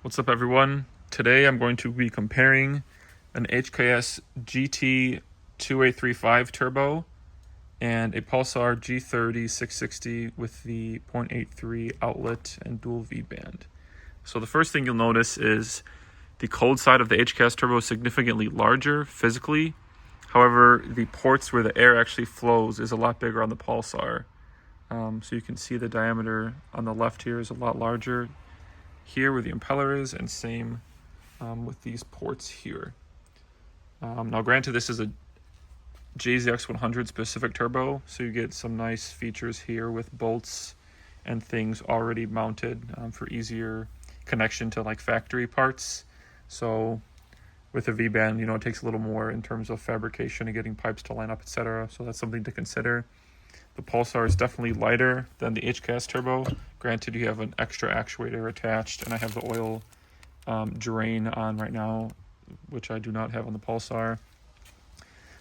What's up, everyone? Today I'm going to be comparing an HKS GT2835 turbo and a Pulsar G30-660 with the 0.83 outlet and dual V-band. So the first thing you'll notice is the cold side of the HKS turbo is significantly larger physically. However, the ports where the air actually flows is a lot bigger on the Pulsar. So you can see the diameter on the left here is a lot larger here where the impeller is, and same with these ports here. Now granted, this is a JZX100 specific turbo, so you get some nice features here with bolts and things already mounted for easier connection to like factory parts. So with a V-band, it takes a little more in terms of fabrication and getting pipes to line up, etc. So that's something to consider. The Pulsar is definitely lighter than the HKS turbo. Granted, you have an extra actuator attached, and I have the oil drain on right now, which I do not have on the Pulsar.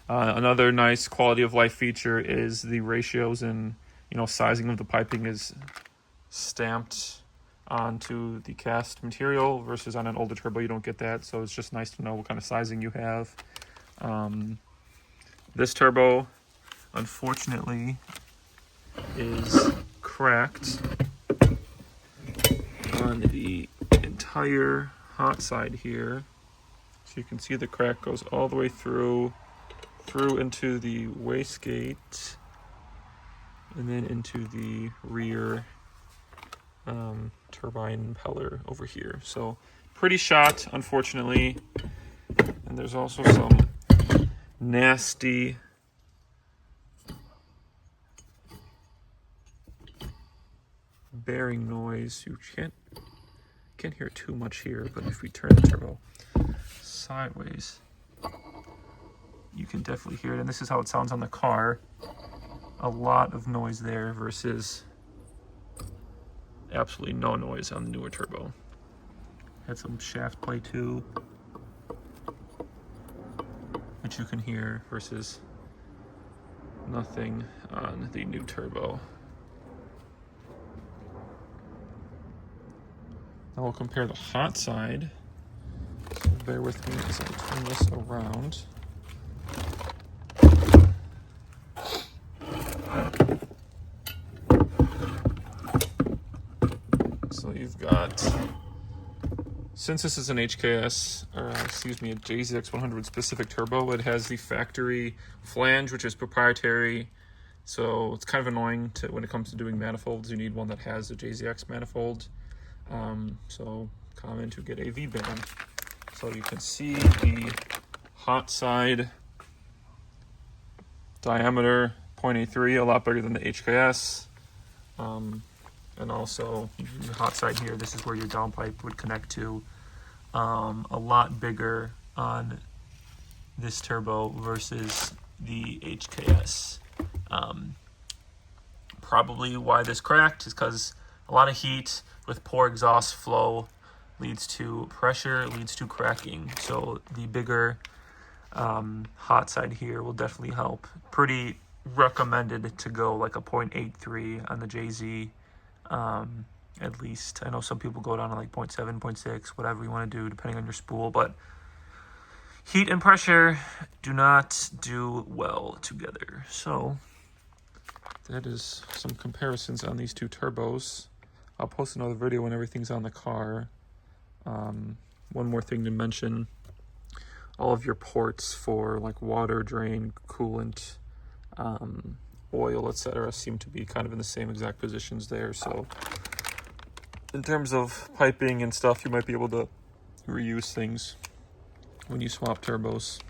Another nice quality of life feature is the ratios and sizing of the piping is stamped onto the cast material versus on an older turbo you don't get that, so it's just nice to know what kind of sizing you have. This turbo, unfortunately, is cracked on the entire hot side here. So you can see the crack goes all the way through into the wastegate and then into the rear turbine impeller over here. So pretty shot, unfortunately. And there's also some nasty bearing noise. You can't hear too much here, but if we turn the turbo sideways, you can definitely hear it. And this is how it sounds on the car. A lot of noise there versus absolutely no noise on the newer turbo. Had some shaft play too, which you can hear, versus nothing on the new turbo. Now we'll compare the hot side. So bear with me as I turn this around. So you've got, since this is an HKS, or excuse me, a JZX100 specific turbo, it has the factory flange, which is proprietary. So it's kind of annoying when it comes to doing manifolds. You need one that has a JZX manifold. So common to get a V-band. So you can see the hot side diameter 0.83, a lot bigger than the HKS. And also the hot side here, this is where your downpipe would connect to. A lot bigger on this turbo versus the HKS. Probably why this cracked is because a lot of heat with poor exhaust flow leads to pressure, leads to cracking. So the bigger hot side here will definitely help. Pretty recommended to go like a 0.83 on the JZ, at least. I know some people go down to like 0.7, 0.6, whatever you want to do depending on your spool, but heat and pressure do not do well together. So that is some comparisons on these two turbos. I'll post another video when everything's on the car. One more thing to mention, all of your ports for like water, drain, coolant, oil, etc. seem to be kind of in the same exact positions there. So in terms of piping and stuff, you might be able to reuse things when you swap turbos.